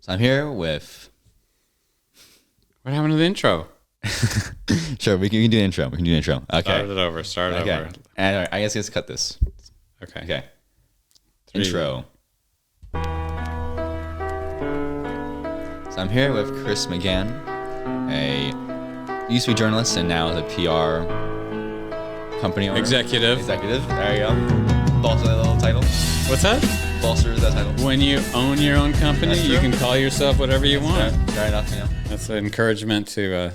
So I'm here with. What happened to the intro? Sure, we can do the intro. Okay. Start it over. And all right, I guess let's cut this. Okay. 3. Intro. So I'm here with Chris Mcgann, used to be a journalist and now is a PR company owner. Executive. There you go. Bolster that little title. What's that? Bolster that title. When you own your own company, you can call yourself whatever you want. Fair enough, yeah. That's an encouragement to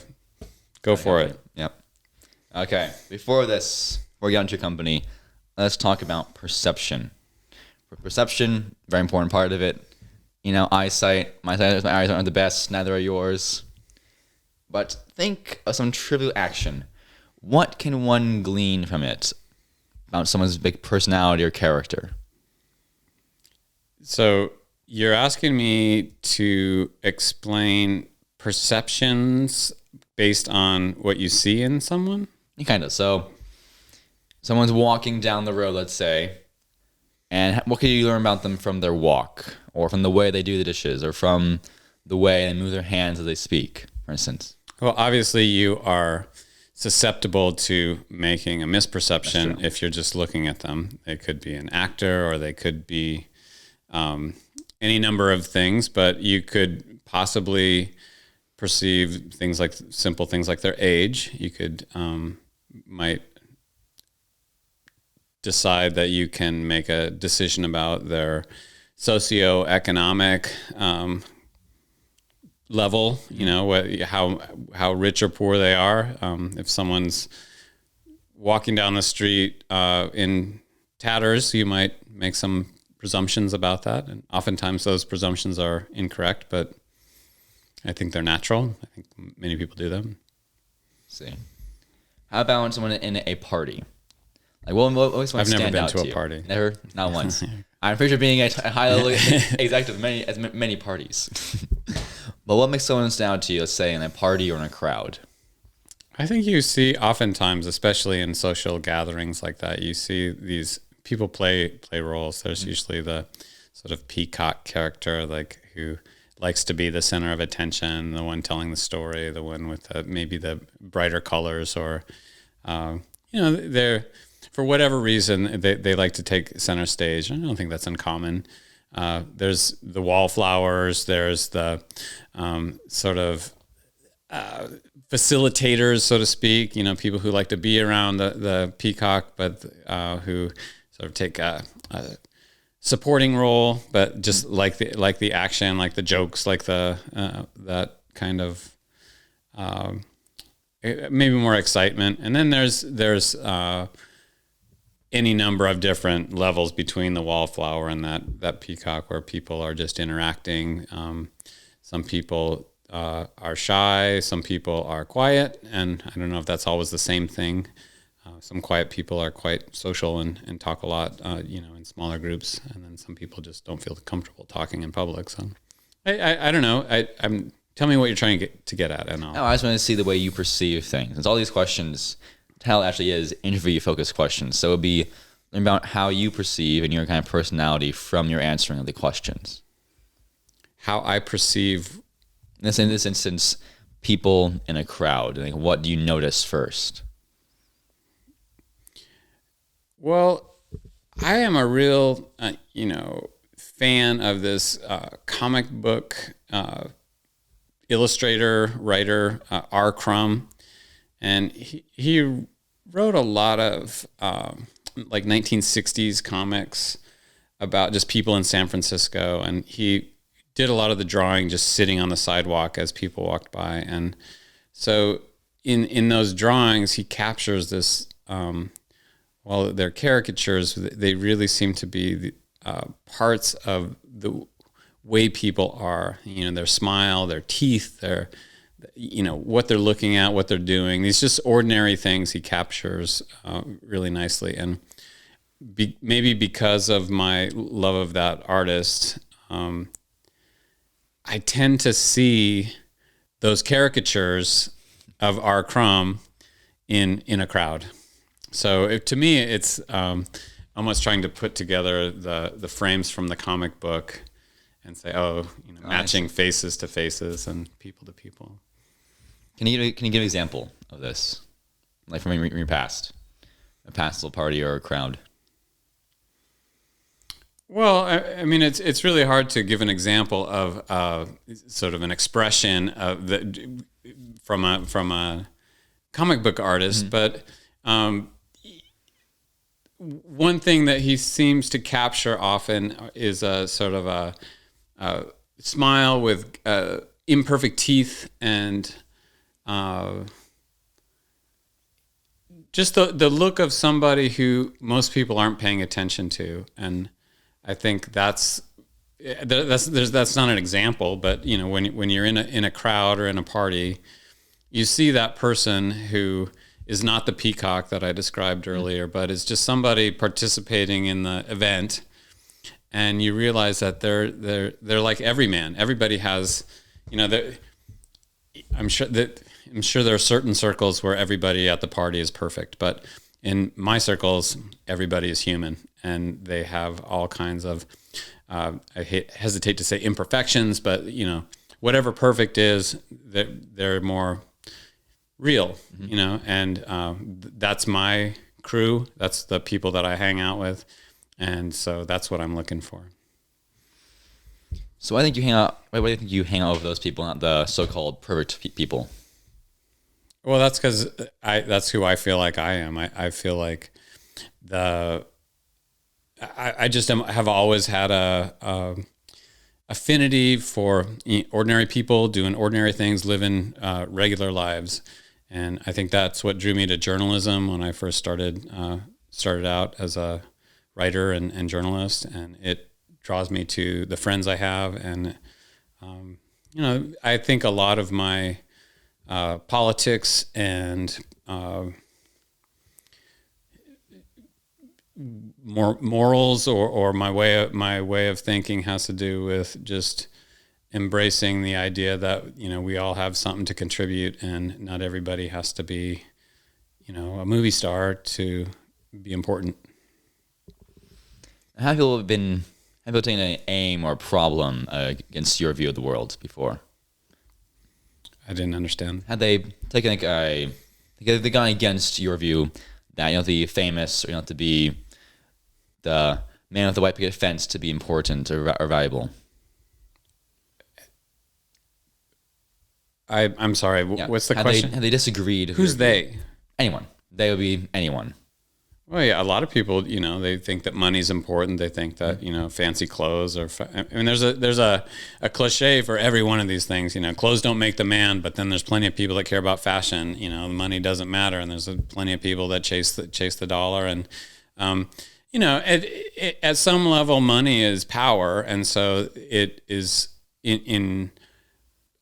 go for it. Yep. Okay. Before we get into your company, let's talk about perception. For perception, very important part of it. Eyesight. My eyes aren't the best. Neither are yours. But think of some trivial action. What can one glean from it about someone's big personality or character? So you're asking me to explain perceptions based on what you see in someone? Kind of. So someone's walking down the road, let's say, and what can you learn about them from their walk, or from the way they do the dishes, or from the way they move their hands as they speak, for instance? Well, obviously you are susceptible to making a misperception if you're just looking at them. They could be an actor, or they could be any number of things, but you could possibly perceive simple things like their age. You could might decide that you can make a decision about their socioeconomic level. How rich or poor they are. If someone's walking down the street in tatters, you might make some presumptions about that, and oftentimes those presumptions are incorrect, but I think they're natural. I think many people do them. See, how about someone in a party? Like, what always I've never stand been out to a you? party. Never, not once. I'm pretty sure being a high-level executive at many parties. But what makes someone stand out to you? Let's say in a party or in a crowd. I think you see oftentimes, especially in social gatherings like that, you see these people play roles. There's usually the sort of peacock character, like who likes to be the center of attention, the one telling the story, the one with maybe the brighter colors, or they're, for whatever reason, they like to take center stage. I don't think that's uncommon. There's the wallflowers. There's the sort of facilitators, so to speak. People who like to be around the peacock, but who sort of take a supporting role, but just like the action, like the jokes, like the that kind of maybe more excitement. And then there's any number of different levels between the wallflower and that peacock, where people are just interacting. Some people are shy, some people are quiet, and I don't know if that's always the same thing. Some quiet people are quite social and talk a lot, in smaller groups, and then some people just don't feel comfortable talking in public. So I don't know. Tell me what you're trying to get at, and I'll. No, I just want to see the way you perceive things. It's all these questions. How it actually is interview-focused questions. So it would be about how you perceive and your kind of personality from your answering of the questions. How I perceive. In this instance, people in a crowd. Like, what do you notice first? Well, I am a real, fan of this comic book illustrator, writer, R. Crumb. And he wrote a lot of 1960s comics about just people in San Francisco. And he did a lot of the drawing just sitting on the sidewalk as people walked by. And so in those drawings, he captures this, while they're caricatures, they really seem to be parts of the way people are, their smile, their teeth, their, what they're looking at, what they're doing. These just ordinary things he captures really nicely. And maybe because of my love of that artist, I tend to see those caricatures of R. Crumb in a crowd. So to me, it's almost trying to put together the frames from the comic book and say, oh, matching faces to faces and people to people. Can you give an example of this, like from your past, a past little party or a crowd? Well, I mean, it's really hard to give an example of sort of an expression of from a comic book artist, but one thing that he seems to capture often is a sort of a smile with imperfect teeth and just the look of somebody who most people aren't paying attention to. And I think that's not an example, but when you're in a crowd or in a party, you see that person who is not the peacock that I described earlier, but is just somebody participating in the event, and you realize that they're like every man. Everybody has, I'm sure there are certain circles where everybody at the party is perfect, but in my circles, everybody is human, and they have all kinds of, I hesitate to say imperfections, but whatever perfect is, they're more real, and that's my crew. That's the people that I hang out with, and so that's what I'm looking for. So why do you hang out with those people, not the so-called perfect people? Well, that's because that's who I feel like I am. I feel like I just have always had a affinity for ordinary people doing ordinary things, living regular lives. And I think that's what drew me to journalism when I first started out as a writer and journalist. And it draws me to the friends I have. And, I think a lot of my politics and morals or my way of thinking has to do with just embracing the idea that we all have something to contribute, and not everybody has to be a movie star to be important. Have you taken an aim or problem against your view of the world before? I didn't understand. Had they taken they gone against your view that you don't have to be famous or you don't have to be the man with the white picket fence to be important or valuable? I'm sorry. Yeah. What's the question? Have they disagreed? Who's they? Anyone. They would be anyone. Well, yeah, a lot of people, they think that money's important. They think that, fancy clothes there's a cliche for every one of these things. Clothes don't make the man, but then there's plenty of people that care about fashion. The money doesn't matter, and there's plenty of people that chase the dollar. And at some level, money is power, and so it is in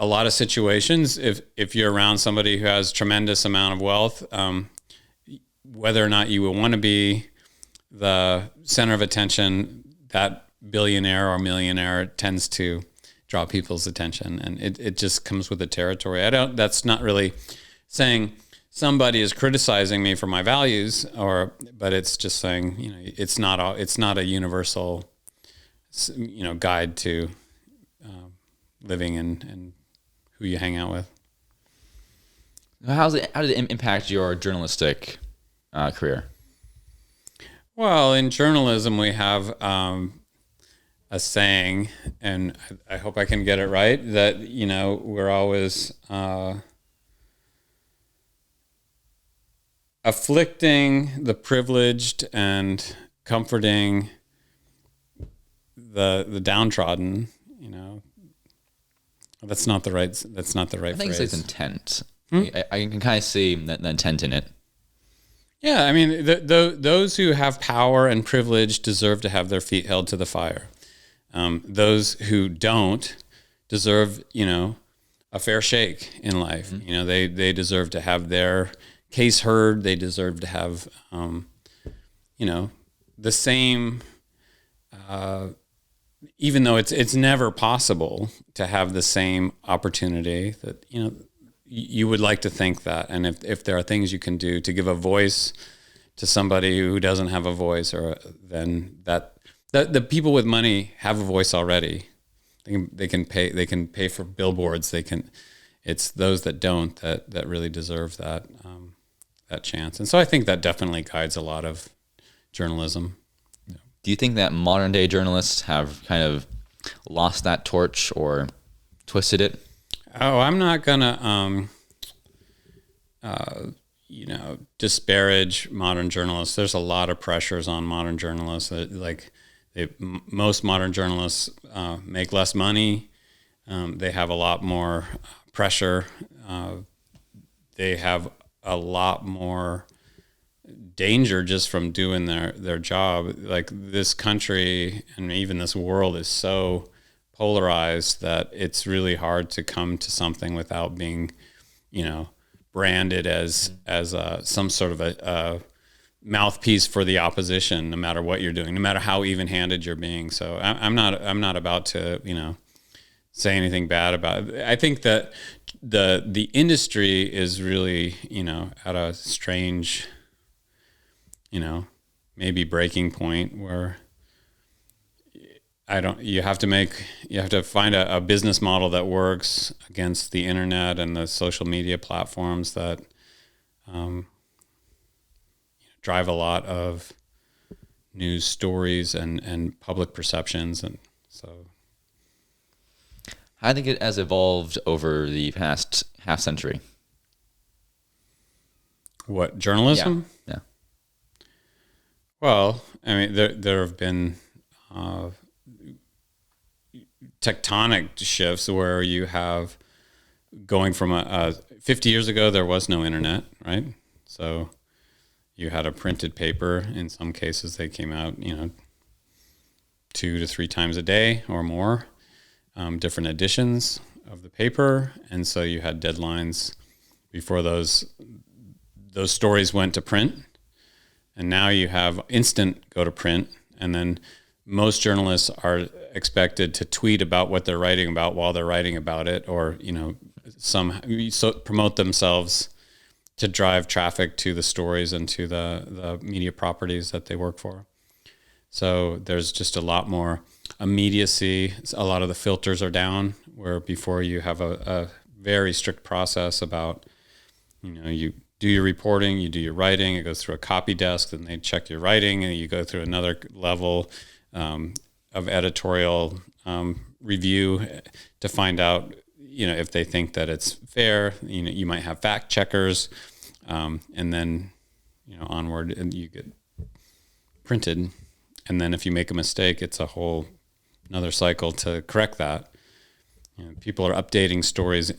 a lot of situations. If you're around somebody who has tremendous amount of wealth, whether or not you would want to be the center of attention, that billionaire or millionaire tends to draw people's attention, and it just comes with the territory. That's not really saying somebody is criticizing me for my values, but it's just saying, it's not a universal, guide to living and who you hang out with. How did it impact your journalistic career? Well, in journalism, we have a saying, and I hope I can get it right, that, we're always afflicting the privileged and comforting the downtrodden. That's not the right I think phrase. it's intent. I can kind of see the intent in it. Yeah, I mean, those who have power and privilege deserve to have their feet held to the fire. Those who don't deserve, a fair shake in life. Mm-hmm. They deserve to have their case heard. They deserve to have, the same. Even though it's never possible to have the same opportunity, that you would like to think that, and if there are things you can do to give a voice to somebody who doesn't have a voice, or then that the people with money have a voice already, they can pay for billboards. It's those that don't that really deserve that chance. And so I think that definitely guides a lot of journalism. Do you think that modern day journalists have kind of lost that torch or twisted it? Oh, I'm not gonna disparage modern journalists. There's a lot of pressures on modern journalists. Most modern journalists make less money. They have a lot more pressure. They have a lot more danger just from doing their job. Like, this country and even this world is so polarized that it's really hard to come to something without being, branded as some sort of a mouthpiece for the opposition, no matter what you're doing, no matter how even-handed you're being. So I'm not about to say anything bad about it. I think that the industry is really at a strange maybe breaking point where you have to find a business model that works against the internet and the social media platforms that drive a lot of news stories and public perceptions. And so I think it has evolved over the past half century. What, journalism? Yeah. Well, I mean, there have been tectonic shifts where you have going from 50 years ago, there was no internet, right? So you had a printed paper. In some cases, they came out, 2 to 3 times a day or more, different editions of the paper. And so you had deadlines before those stories went to print. And now you have instant go to print. And then most journalists are expected to tweet about what they're writing about while they're writing about it, or, promote themselves to drive traffic to the stories and to the media properties that they work for. So there's just a lot more immediacy. A lot of the filters are down, where before you have a very strict process about, you do your reporting, you do your writing, it goes through a copy desk, then they check your writing, and you go through another level of editorial review to find out, if they think that it's fair. You might have fact checkers, and then, onward, and you get printed. And then if you make a mistake, it's a whole another cycle to correct that. People are updating stories.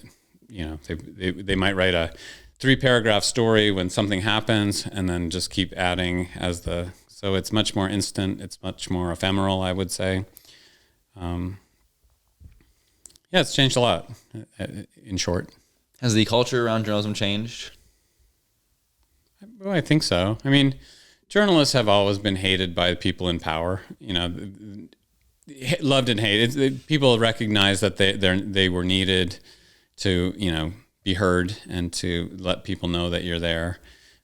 They might write a 3-paragraph story when something happens, and then just keep adding so it's much more instant. It's much more ephemeral, I would say. It's changed a lot, in short. Has the culture around journalism changed? Well, I think so. I mean, journalists have always been hated by people in power. Loved and hated. People recognize that they were needed to be heard and to let people know that you're there,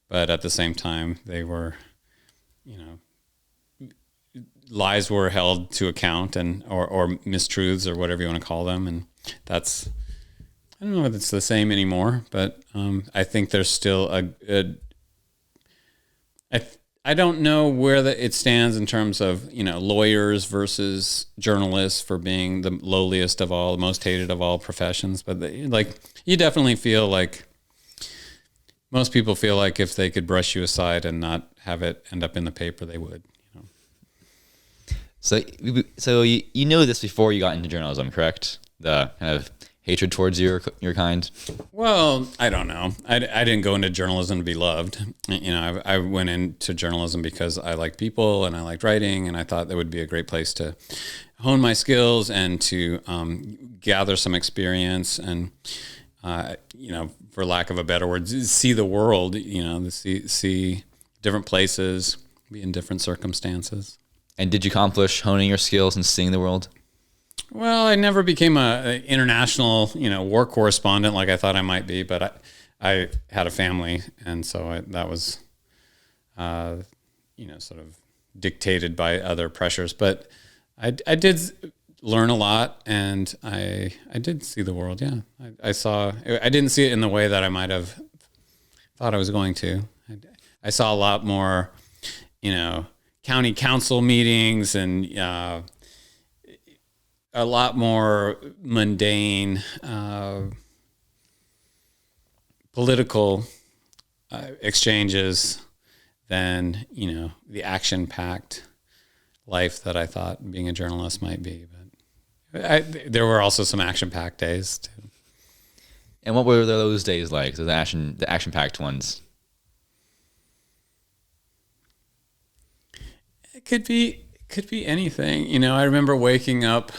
but at the same time, they were, lies were held to account, and or mistruths, or whatever you want to call them, and I don't know if it's the same anymore, but I think there's still I don't know where it stands in terms of lawyers versus journalists for being the lowliest of all, the most hated of all professions, but you definitely feel like most people feel like if they could brush you aside and not have it end up in the paper, they would. So you know this before you got into journalism, correct? The kind of hatred towards your kind. Well, I don't know. I didn't go into journalism to be loved. I went into journalism because I like people and I liked writing, and I thought that would be a great place to hone my skills and to gather some experience and, for lack of a better word, see the world. See different places, be in different circumstances. And did you accomplish honing your skills and seeing the world? Well, I never became an international, war correspondent like I thought I might be, but I had a family, and so that was, sort of dictated by other pressures. But I did learn a lot, and I did see the world. Yeah, I didn't see it in the way that I might have thought I was going to. I saw a lot more, county council meetings and a lot more mundane political exchanges than the action-packed life that I thought being a journalist might be. But there were also some action-packed days too. And what were those days like? The action-packed ones. It could be anything. I remember waking up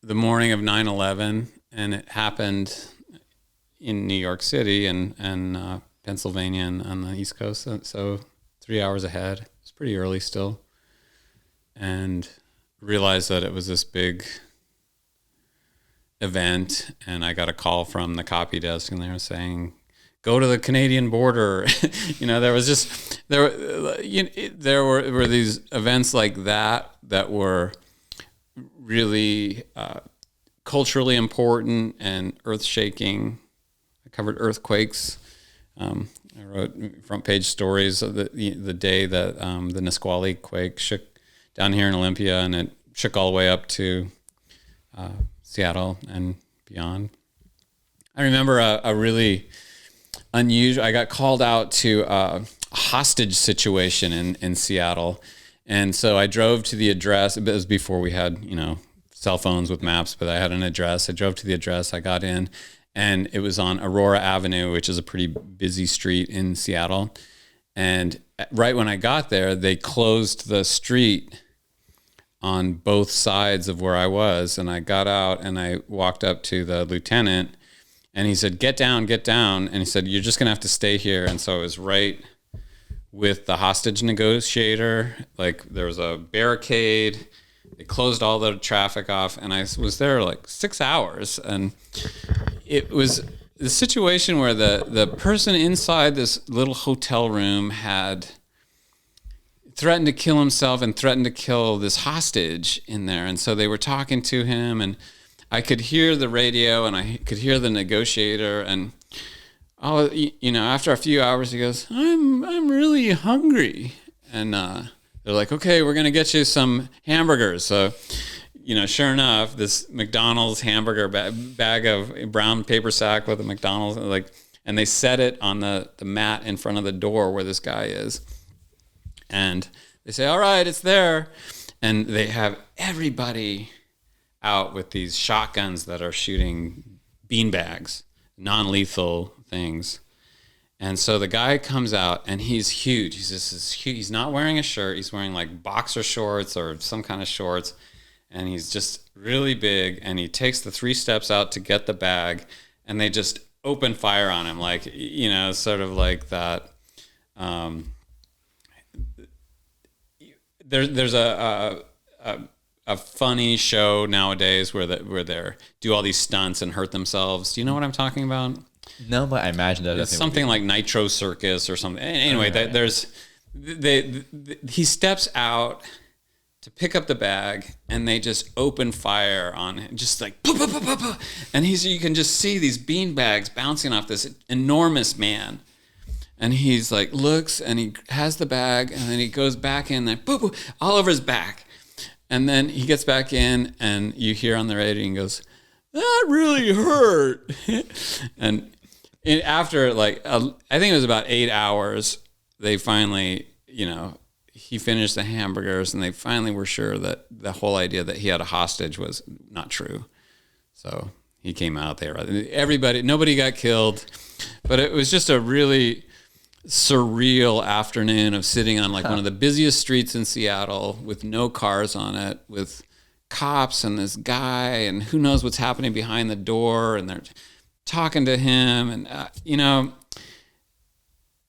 the morning of 9/11, and it happened in New York City and Pennsylvania and on the East Coast. So 3 hours ahead. It's pretty early still. And realized that it was this big event, and I got a call from the copy desk, and they were saying, "Go to the Canadian border." There were these events like that were really culturally important and earth-shaking. I covered earthquakes. I wrote front page stories of the day that the Nisqually quake shook down here in Olympia, and it shook all the way up to Seattle and beyond. I remember a really unusual. I got called out to a hostage situation in Seattle, and so I drove to the address. It was before we had cell phones with maps, but I had an address. I drove to the address. I got in, and it was on Aurora Avenue, which is a pretty busy street in Seattle. And right when I got there, they closed the street on both sides of where I was. And I got out and I walked up to the lieutenant, and he said, get down. And he said, "You're just going to have to stay here." And so I was right with the hostage negotiator. Like, there was a barricade. They closed all the traffic off, and I was there like 6 hours. And it was the situation where the person inside this little hotel room had threatened to kill himself and threatened to kill this hostage in there. And so they were talking to him, and I could hear the radio, and I could hear the negotiator. And after a few hours, he goes, I'm really hungry. And they're like, "Okay, we're gonna get you some hamburgers." So, sure enough, this McDonald's hamburger bag of brown paper sack with a McDonald's, and they set it on the mat in front of the door where this guy is. And they say, "All right, it's there." And they have everybody out with these shotguns that are shooting beanbags, non-lethal things. And so the guy comes out, and he's huge. He's not wearing a shirt. He's wearing like boxer shorts or some kind of shorts. And he's just really big. And he takes the 3 steps out to get the bag, and they just open fire on him. Like, sort of like that. There's a funny show nowadays where they do all these stunts and hurt themselves. Do you know what I'm talking about? No, but I imagine that it's something like Nitro Circus or something. Anyway, he steps out to pick up the bag, and they just open fire on him, just like poof, poof, poof, poof. And you can just see these bean bags bouncing off this enormous man. And he's like, looks, and he has the bag, and then he goes back in there, poof, poof, all over his back. And then he gets back in, and you hear on the radio, and goes, "That really hurt." And after I think it was about 8 hours, they finally, he finished the hamburgers, and they finally were sure that the whole idea that he had a hostage was not true. So he came out there. Nobody got killed, but it was just a really surreal afternoon of sitting on one of the busiest streets in Seattle with no cars on it, with cops and this guy, and who knows what's happening behind the door, and they're talking to him. And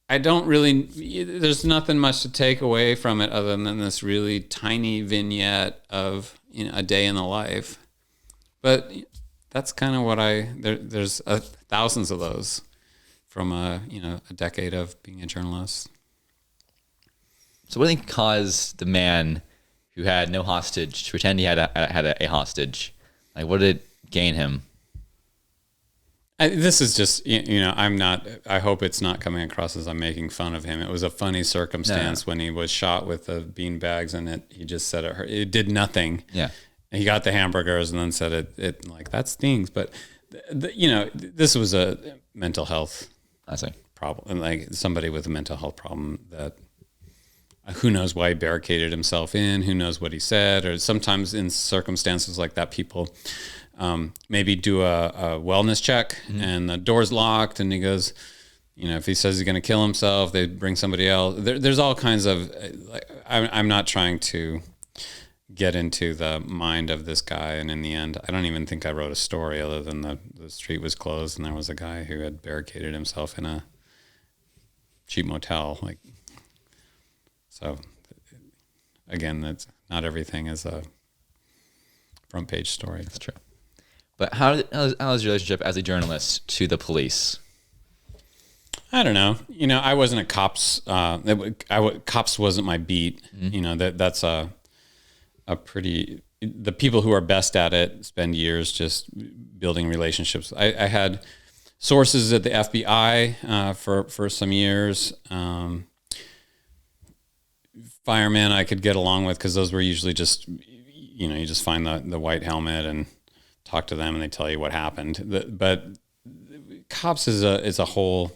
I don't really, there's nothing much to take away from it other than this really tiny vignette of a day in the life. But that's kind of what there's thousands of those from a decade of being a journalist. So what do you think caused the man who had no hostage to pretend he had a hostage? Like, what did it gain him? This is just, I hope it's not coming across as I'm making fun of him. It was a funny circumstance when he was shot with the bean bags, and he just said it hurt. It did nothing. Yeah. And he got the hamburgers and then said it like, that stings. But, this was a mental health problem. And like somebody with a mental health problem that who knows why he barricaded himself in, who knows what he said, or sometimes in circumstances like that, people maybe do a wellness check and the door's locked and he goes, if he says he's going to kill himself, they bring somebody else. There's all kinds of, I'm not trying to get into the mind of this guy. And in the end, I don't even think I wrote a story other than the street was closed and there was a guy who had barricaded himself in a cheap motel. So again, that's not everything is a front page story. That's true. But how is your relationship as a journalist to the police? I don't know. I wasn't a cops. Cops wasn't my beat. That's a pretty. The people who are best at it spend years just building relationships. I had sources at the FBI for some years. Firemen I could get along with because those were usually just, you just find the white helmet and talk to them and they tell you what happened. But cops is a whole,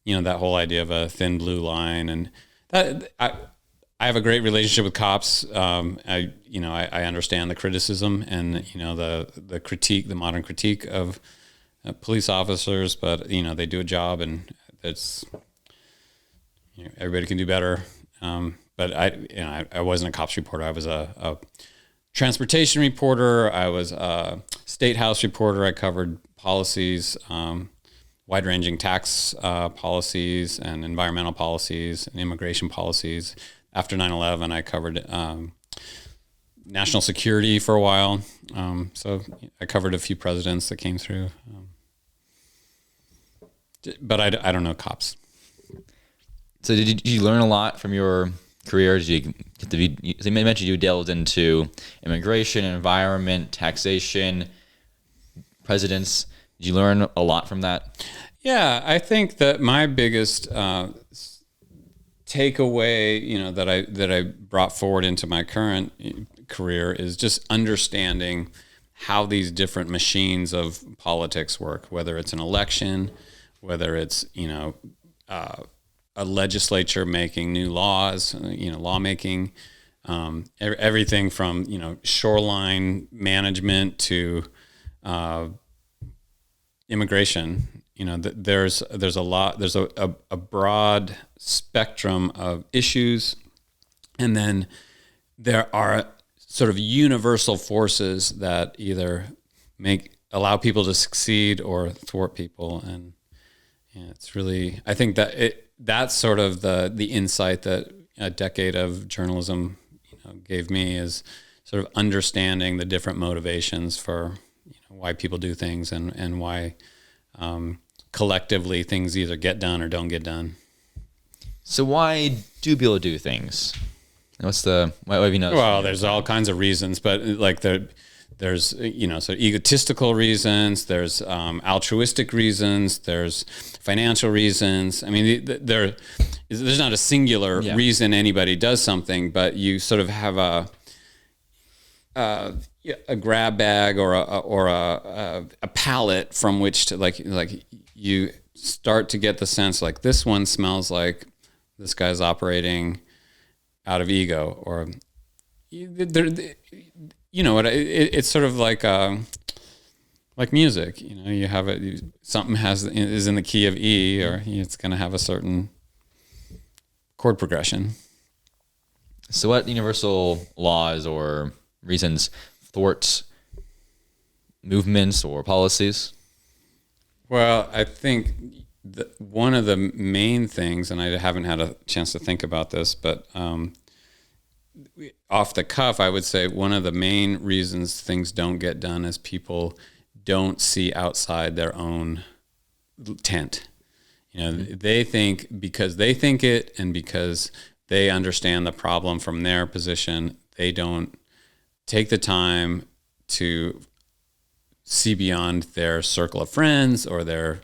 that whole idea of a thin blue line, and that I have a great relationship with cops. I understand the criticism and the critique, the modern critique of police officers, but they do a job and it's everybody can do better. But I wasn't a cops reporter. I was a transportation reporter. I was a state house reporter. I covered policies, wide-ranging tax policies and environmental policies and immigration policies. After 9/11, I covered national security for a while. So I covered a few presidents that came through. But I don't know cops. So did you learn a lot from your career? Did you get to be, so you mentioned you delved into immigration, environment, taxation, presidents. Did you learn a lot from that? Yeah, I think that my biggest takeaway, that I brought forward into my current career is just understanding how these different machines of politics work, whether it's an election, whether it's, a legislature making new laws, lawmaking, everything from, shoreline management to immigration. There's a broad spectrum of issues, and then there are sort of universal forces that either allow people to succeed or thwart people. And it's really, I think that's sort of the insight that a decade of journalism gave me, is sort of understanding the different motivations for why people do things and why collectively things either get done or don't get done. So why do people do things? Why have you noticed? Well, there's all kinds of reasons, but there's sort of egotistical reasons, there's altruistic reasons, there's financial reasons. I mean, there's not a singular reason anybody does something, but you sort of have a grab bag or a palette from which to like you start to get the sense like this one smells like this guy's operating out of ego, or it's sort of like music. You have it. Something is in the key of E, or it's going to have a certain chord progression. So, what universal laws or reasons thwart movements or policies? Well, I think one of the main things, and I haven't had a chance to think about this, but off the cuff, I would say one of the main reasons things don't get done is people don't see outside their own tent. They think because they think it and because they understand the problem from their position, they don't take the time to see beyond their circle of friends or their,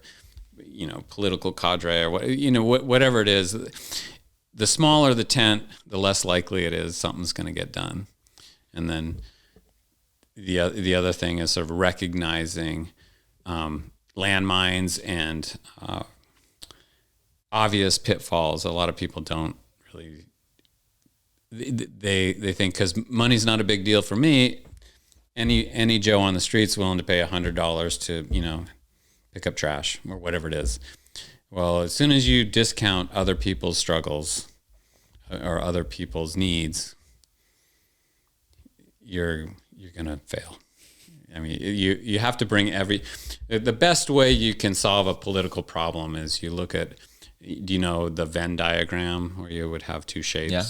political cadre or whatever it is. The smaller the tent, the less likely it is something's going to get done. And then the other thing is sort of recognizing landmines and obvious pitfalls. A lot of people don't really. They think because money's not a big deal for me. Any Joe on the street's willing to pay $100 to pick up trash or whatever it is. Well, as soon as you discount other people's struggles or other people's needs, you're gonna fail. I mean, you have to bring the best way you can solve a political problem is you look at, do you know the Venn diagram where you would have two shapes? Yeah.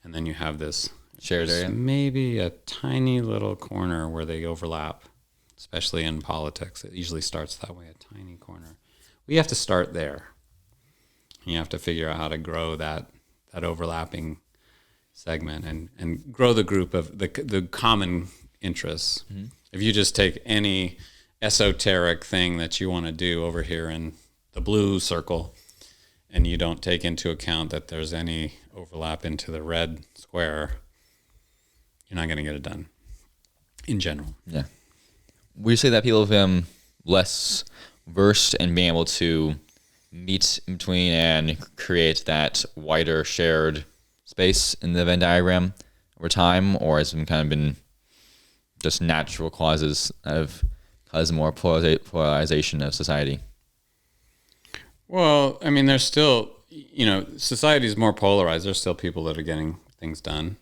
And then you have this shared area. Maybe a tiny little corner where they overlap, especially in politics. It usually starts that way, a tiny corner. We have to start there. You have to figure out how to grow that overlapping segment and grow the group of the common interests. Mm-hmm. If you just take any esoteric thing that you want to do over here in the blue circle and you don't take into account that there's any overlap into the red square, you're not going to get it done in general. Yeah. Would you say that people have less versed in being able to meet in between and create that wider shared space in the Venn diagram over time, or has it kind of been just natural causes that have caused more polarization of society? Well, I mean, there's still, society is more polarized. There's still people that are getting things done.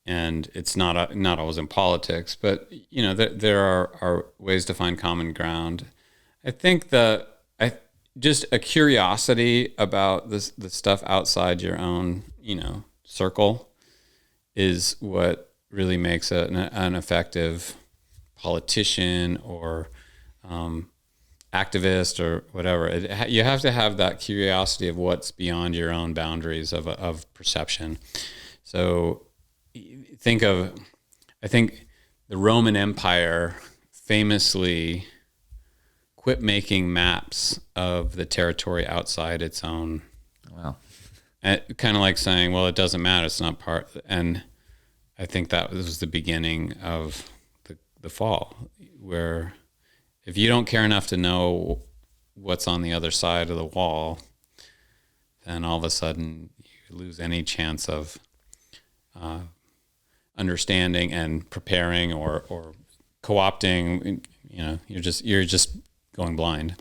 And it's not always in politics, but, there are ways to find common ground. I think just a curiosity about the stuff outside your own, circle is what really makes an effective politician or activist or whatever. You have to have that curiosity of what's beyond your own boundaries of perception. So I think the Roman Empire famously quit making maps of the territory outside its own. Wow. Kind of like saying, well, it doesn't matter, it's not part. And I think that was the beginning of the fall, where if you don't care enough to know what's on the other side of the wall, then all of a sudden you lose any chance of understanding and preparing or co-opting. You're just going blind.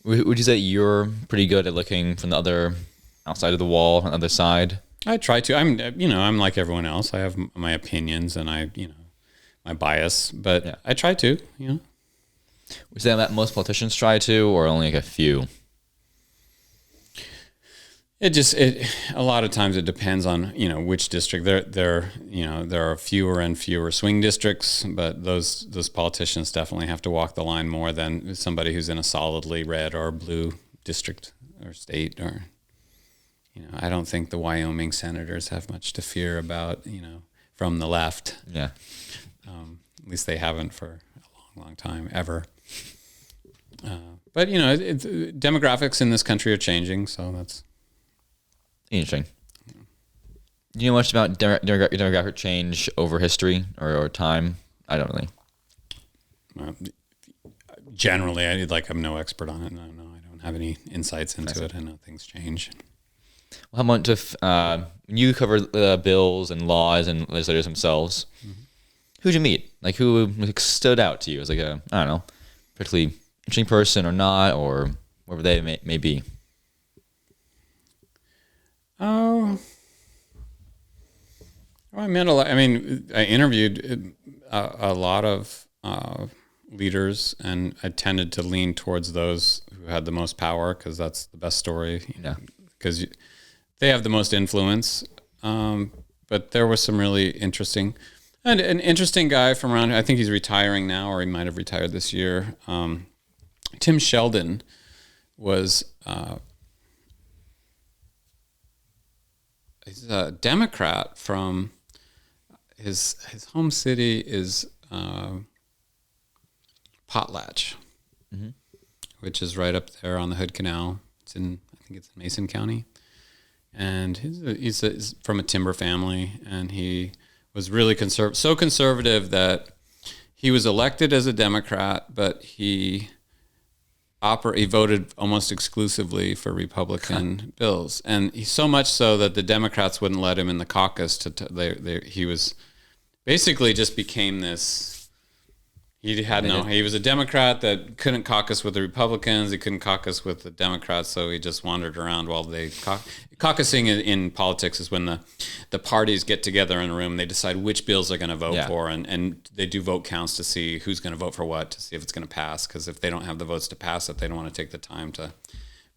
Would you say you're pretty good at looking from the other outside of the wall, on the other side? I try to. I'm like everyone else. I have my opinions and my bias, but yeah. I try to. Would you say that most politicians try to, or only like a few? A lot of times it depends on which district. There are fewer and fewer swing districts, but those politicians definitely have to walk the line more than somebody who's in a solidly red or blue district or state. Or I don't think the Wyoming senators have much to fear about from the left. Yeah, at least they haven't for a long time ever. But demographics in this country are changing, so that's interesting. Do you know much about demographic change over history or time? I don't really. Generally, I'm no expert on it. No, I don't have any insights into it. I know things change. Well, how much of when you cover bills and laws and legislators themselves, who'd you meet? Like who stood out to you as like a, I don't know, particularly interesting person or not, or whatever they may be? Oh, I met a lot. I mean, I interviewed a lot of leaders, and I tended to lean towards those who had the most power because that's the best story. Yeah, because they have the most influence. But there was some really interesting, and an interesting guy from around. I think he's retiring now, or he might have retired this year. Tim Sheldon was. he's a Democrat from his home city is Potlatch, which is right up there on the Hood Canal. I think it's in Mason County, and he's from a timber family, and he was really so conservative that he was elected as a Democrat, but he voted almost exclusively for Republican bills, and so much so that the Democrats wouldn't let him in the caucus. He was basically just became this. He was a Democrat that couldn't caucus with the Republicans. He couldn't caucus with the Democrats, so he just wandered around while they caucusing in politics is when the parties get together in a room. They decide which bills they're going to vote for, and they do vote counts to see who's going to vote for what, to see if it's going to pass. Because if they don't have the votes to pass it, they don't want to take the time to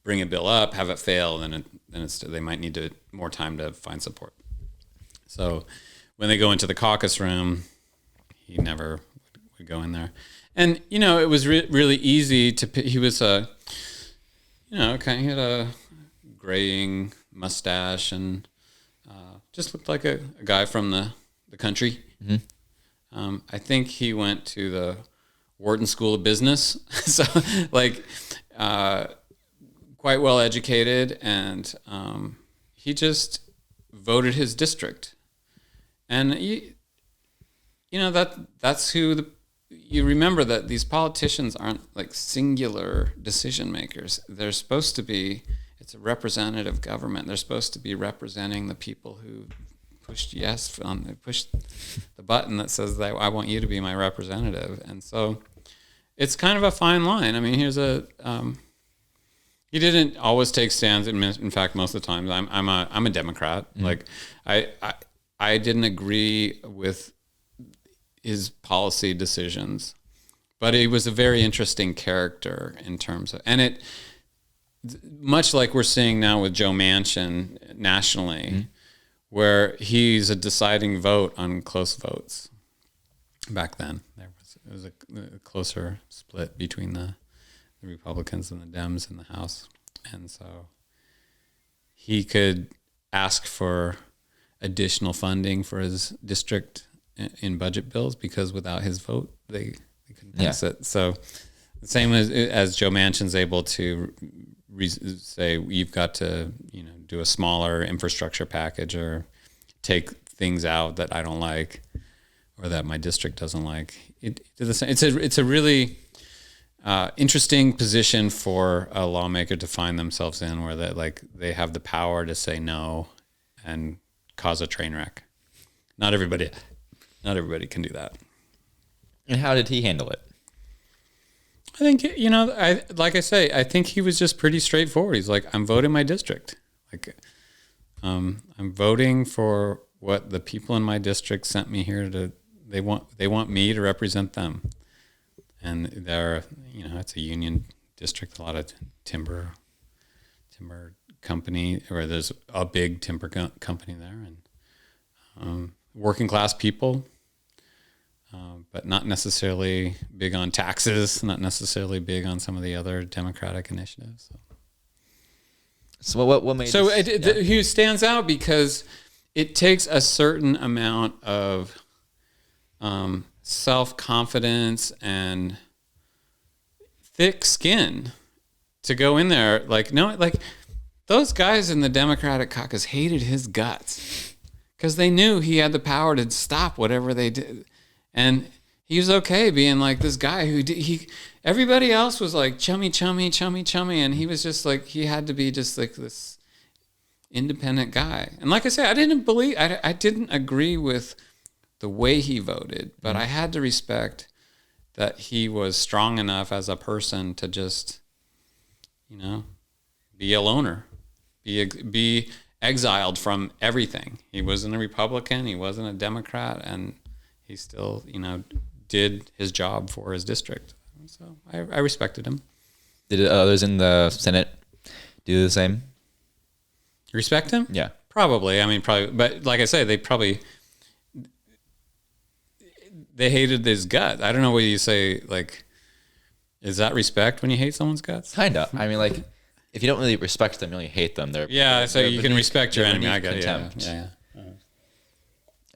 bring a bill up, have it fail, then they might need more time to find support. So when they go into the caucus room, he never would go in there. And, it was really easy he was he had a graying mustache and just looked like a guy from the country. Mm-hmm. I think he went to the Wharton School of Business. So quite well educated, and he just voted his district. And that's who you remember that these politicians aren't like singular decision makers. They're supposed to be, it's a representative government. They're supposed to be representing the people who pushed pushed the button that says that I want you to be my representative. And so it's kind of a fine line. I mean, he didn't always take stands. In fact, most of the time I'm a Democrat. Mm-hmm. Like I didn't agree with his policy decisions, but he was a very interesting character in terms of, and it, much like we're seeing now with Joe Manchin nationally, mm-hmm. where he's a deciding vote on close votes. Back then, it was a closer split between the Republicans and the Dems in the House, and so he could ask for additional funding for his district in budget bills, because without his vote, they couldn't pass it. So the same as Joe Manchin's able to say, you've got to do a smaller infrastructure package or take things out that I don't like or that my district doesn't like. It's a really interesting position for a lawmaker to find themselves in, where they have the power to say no and cause a train wreck. Not everybody can do that. And how did he handle it? I think, I think he was just pretty straightforward. He's like, I'm voting my district. I'm voting for what the people in my district sent me here to. They want me to represent them. And it's a union district, a lot of timber company, or there's a big timber company there, and working class people. But not necessarily big on taxes, not necessarily big on some of the other Democratic initiatives. So what made he stands out because it takes a certain amount of self-confidence and thick skin to go in there. Those guys in the Democratic caucus hated his guts because they knew he had the power to stop whatever they did. And he was okay being like this guy everybody else was like chummy, and he was just like, he had to be just like this independent guy. And like I said, I didn't agree with the way he voted, but I had to respect that he was strong enough as a person to just, be a loner, be exiled from everything. He wasn't a Republican, he wasn't a Democrat, and he still, did his job for his district. So I respected him. Did others in the Senate do the same? Respect him? Yeah. Probably. I mean, probably. But like I say, they hated his gut. I don't know what you say, is that respect when you hate someone's guts? Kind of. I mean, if you don't really respect them, you really hate them. So you can respect your enemy. I get contempt. Yeah.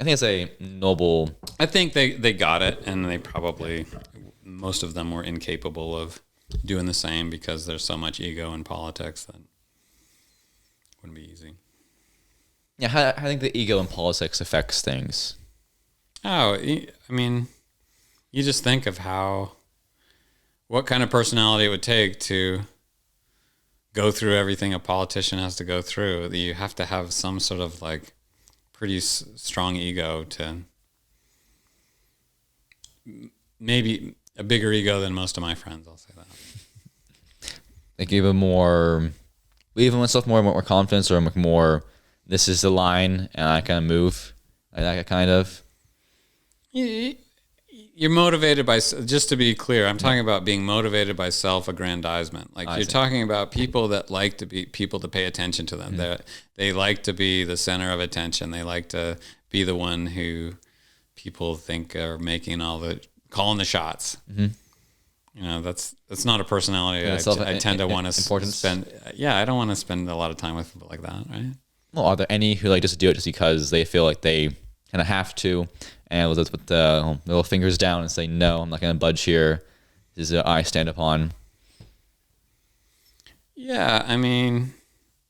I think it's a noble. I think they got it, and they probably, most of them were incapable of doing the same because there's so much ego in politics that wouldn't be easy. Yeah, I think the ego in politics affects things. Oh, I mean, you just think of what kind of personality it would take to go through everything a politician has to go through. You have to have some sort of like pretty strong ego to, maybe a bigger ego than most of my friends. I'll say that. They give a more, even myself more confidence, or more. This is the line, and I kind of move. I kind of. You're motivated by, just to be clear, I'm talking about being motivated by self-aggrandizement. Like you're talking about people that like to be people to pay attention to them. Mm-hmm. They like to be the center of attention. They like to be the one who people think are calling the shots. Mm-hmm. You know, that's not a personality I tend to want to spend. Yeah, I don't want to spend a lot of time with people like that, right? Well, are there any who like just do it just because they feel like they kind of have to, and we'll just put the little fingers down and say, no, I'm not going to budge here. This is what I stand upon. Yeah, I mean,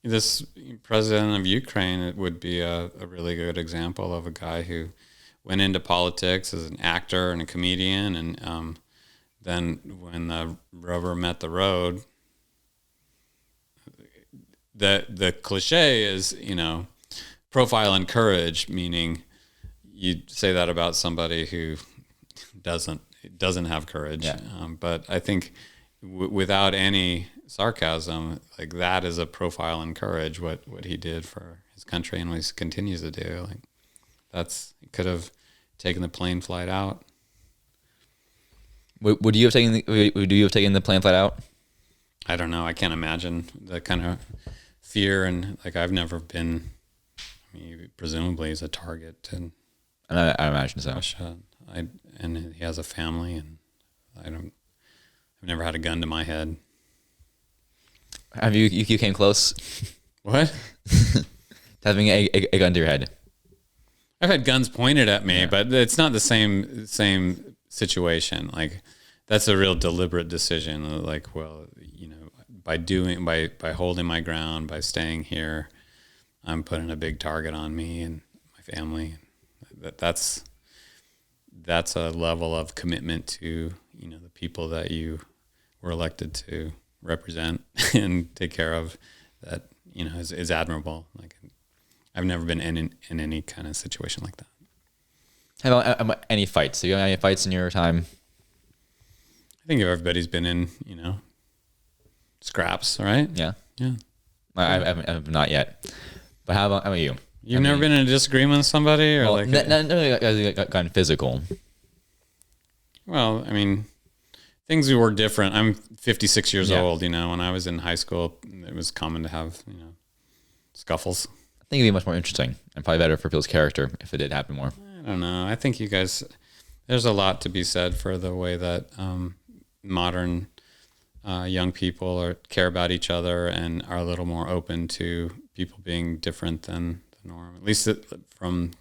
this president of Ukraine, it would be a really good example of a guy who went into politics as an actor and a comedian, and then when the rubber met the road, the cliche is, profile and courage, meaning you say that about somebody who doesn't have courage. Yeah. But I think without any sarcasm, like that is a profile in courage, what he did for his country and what he continues to do. Like he could have taken the plane flight out. Would you have taken the plane flight out? I don't know. I can't imagine the kind of fear, and like I've never been. I mean, presumably he's a target, and I imagine so. Russia. And he has a family, and I've never had a gun to my head. Have you came close? What? Having a gun to your head. I've had guns pointed at me, but it's not the same situation. Like that's a real deliberate decision. Like, well, by holding my ground, by staying here, I'm putting a big target on me and my family. That's a level of commitment to the people that you were elected to represent and take care of. That is admirable. Like I've never been in any kind of situation like that. How about any fights? Have you had any fights in your time? I think everybody's been in scraps, right? Yeah. I have not yet. But how about you? You've never been in a disagreement with somebody, or gotten physical. Well, I mean, things were different. I'm 56 years old. When I was in high school, it was common to have scuffles. I think it'd be much more interesting and probably better for people's character if it did happen more. I don't know. I think you guys, there's a lot to be said for the way that modern young people care about each other and are a little more open to people being different than the norm. At least from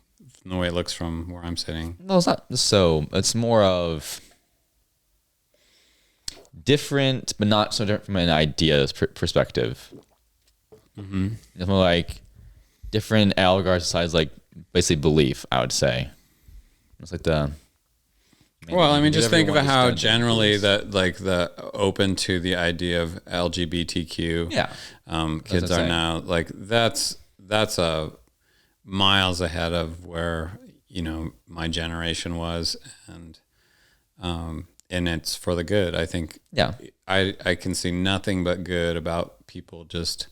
the way it looks from where I'm sitting. No, it's not so. It's more of different, but not so different from an ideas perspective. Mm-hmm. It's more like different algorithms besides like basically belief, I would say. It's like well, I mean, just think of how generally that the open to the idea of LGBTQ kids are now, like that's a miles ahead of where my generation was, and it's for the good. I think I can see nothing but good about people just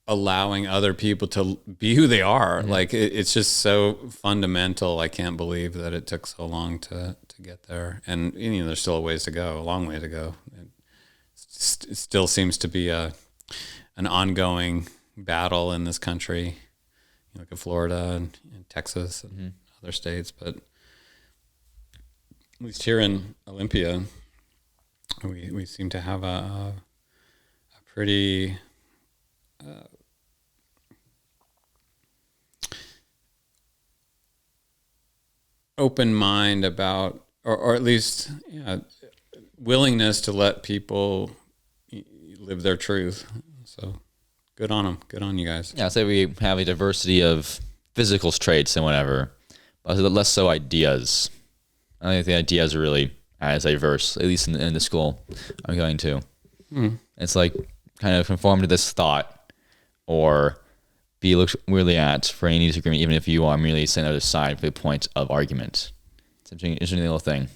allowing other people to be who they are. Mm-hmm. Like it's just so fundamental. I can't believe that it took so long to get there. And there's still a ways to go, a long way to go. It still seems to be an ongoing battle in this country. You look at Florida and Texas and other states, but at least here in Olympia, we seem to have pretty open mind about, or at least willingness to let people live their truth. So good on them. Good on you guys. Yeah, say we have a diversity of physical traits and whatever, but less so ideas. I don't think the ideas are really as diverse, at least in the school I'm going to. It's like kind of conform to this thought or be looked weirdly at for any disagreement, even if you are merely saying the other side for the point of argument. It's an interesting little thing.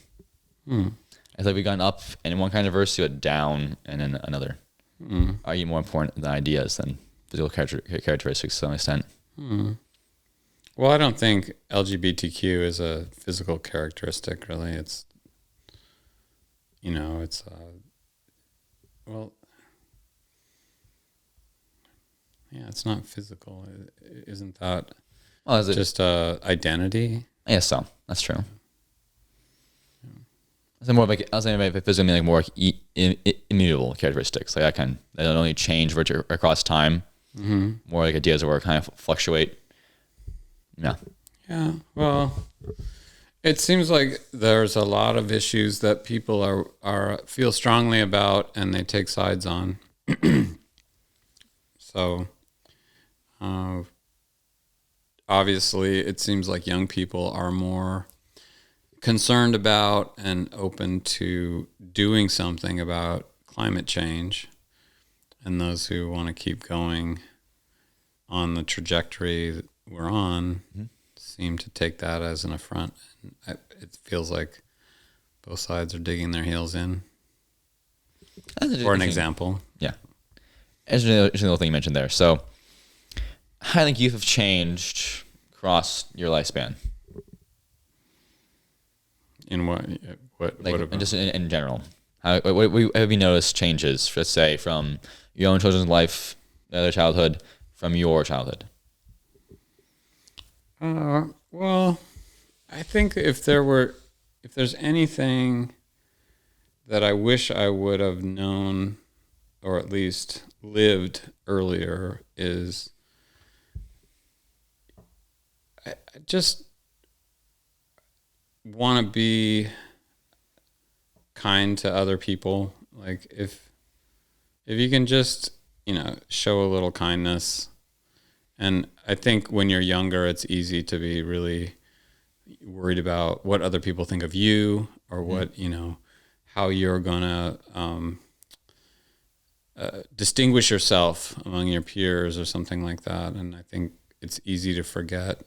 It's like we've gone up in one kind of diversity, but down in another. Argument more important than ideas than physical characteristics to some extent. Well, I don't think LGBTQ is a physical characteristic, really. It's, it's, it's not physical. Isn't that Is it just identity? I guess so. That's true. I was more like physical, meaning like more like immutable characteristics, like that they don't only change across time. More like ideas where kind of fluctuate. Yeah. Yeah. Well, it seems like there's a lot of issues that people are feel strongly about, and they take sides on. So, obviously, it seems like young people are more concerned about and open to doing something about climate change, and those who want to keep going on the trajectory that we're on seem to take that as an affront. It feels like both sides are digging their heels in. For an example. Yeah. Interesting little thing you mentioned there. So I think youth have changed across your lifespan. In what about? Just in general. What have you noticed changes, let's say, from your own children's life, their childhood, from your childhood? Well, I think if there's anything that I wish I would have known, or at least lived earlier, is I just want to be kind to other people. Like if you can just, show a little kindness. And I think when you're younger, it's easy to be really worried about what other people think of you, or what, how you're going to distinguish yourself among your peers or something like that. And I think it's easy to forget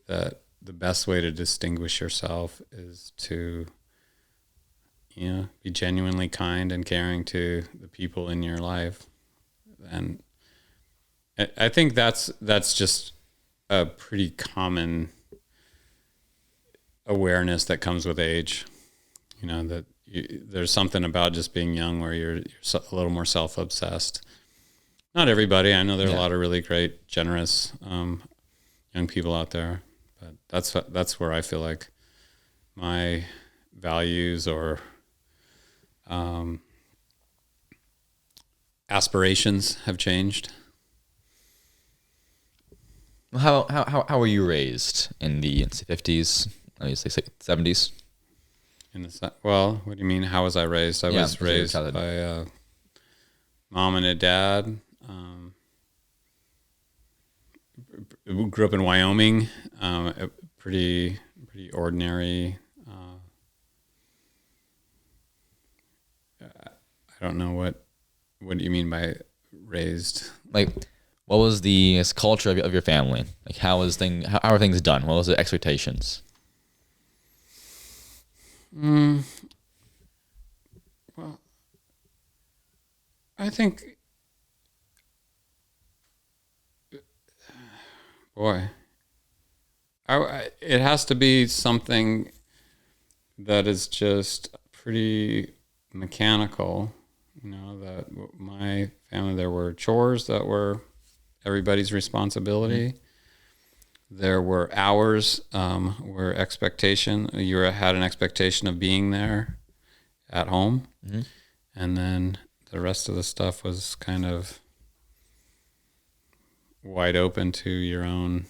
that the best way to distinguish yourself is to, be genuinely kind and caring to the people in your life. And I think that's just a pretty common awareness that comes with age. There's something about just being young where you're a little more self-obsessed. Not everybody. I know there are a lot of really great, generous young people out there, but that's where I feel like my values or aspirations have changed. How were you raised in the 50s, obviously 70s? Well, what do you mean? How was I raised? I was raised by a mom and a dad. Grew up in Wyoming. Pretty ordinary. I don't know what do you mean by raised? Like, what was the culture of your family? Like, how are things done? What was the expectations? Well, I think, boy, it has to be something that is just pretty mechanical. That my family, there were chores that were everybody's responsibility. There were hours where you had an expectation of being there at home. And then the rest of the stuff was kind of wide open to your own,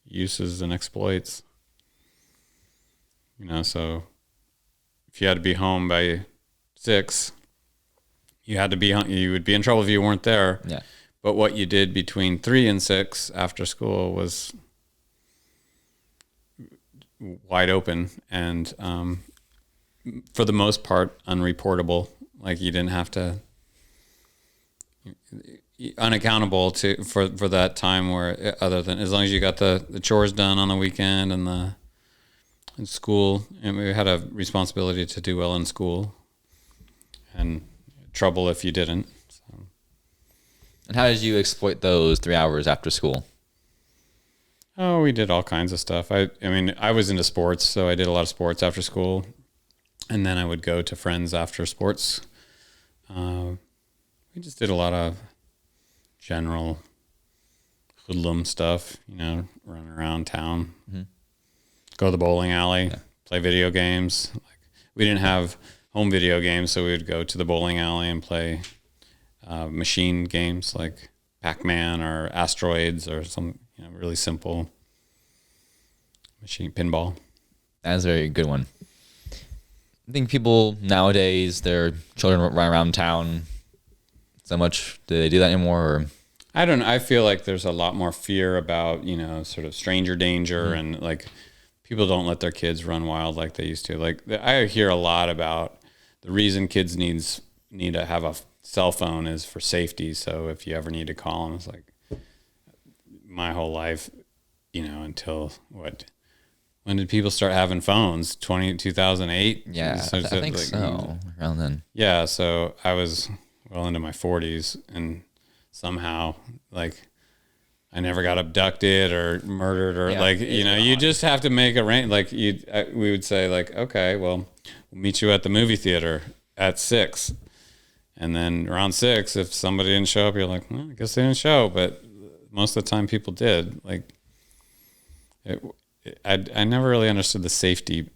uses and exploits. So if you had to be home by 6, you had to be home. You would be in trouble if you weren't there. Yeah. But what you did between 3 and 6 after school was wide open and, for the most part, unreportable. Like you didn't have to, unaccountable for that time where, other than as long as you got the chores done on the weekend and school, and we had a responsibility to do well in school, and trouble if you didn't. So. And how did you exploit those 3 hours after school? Oh, we did all kinds of stuff. I mean, I was into sports, so I did a lot of sports after school, and then I would go to friends after sports. We just did a lot of general hoodlum stuff, running around town, go to the bowling alley, play video games. Like, we didn't have home video games, so we would go to the bowling alley and play machine games like Pac-Man or Asteroids or some really simple machine pinball. That's a very good one. I think people nowadays, their children run around town so much. Do they do that anymore? Or? I don't know. I feel like there's a lot more fear about, sort of stranger danger, and like people don't let their kids run wild like they used to. Like I hear a lot about the reason kids need to have a cell phone is for safety. So if you ever need to call them, it's like my whole life, until what? When did people start having phones? 2008? Yeah, I think so. Around then. Yeah, so I was well into my 40s, and somehow, like, I never got abducted or murdered or you just have to make a range. Like we would say like, okay, well, we'll meet you at the movie theater at 6. And then around 6, if somebody didn't show up, you're like, well, I guess they didn't show. But most of the time people did. Like, I never really understood the safety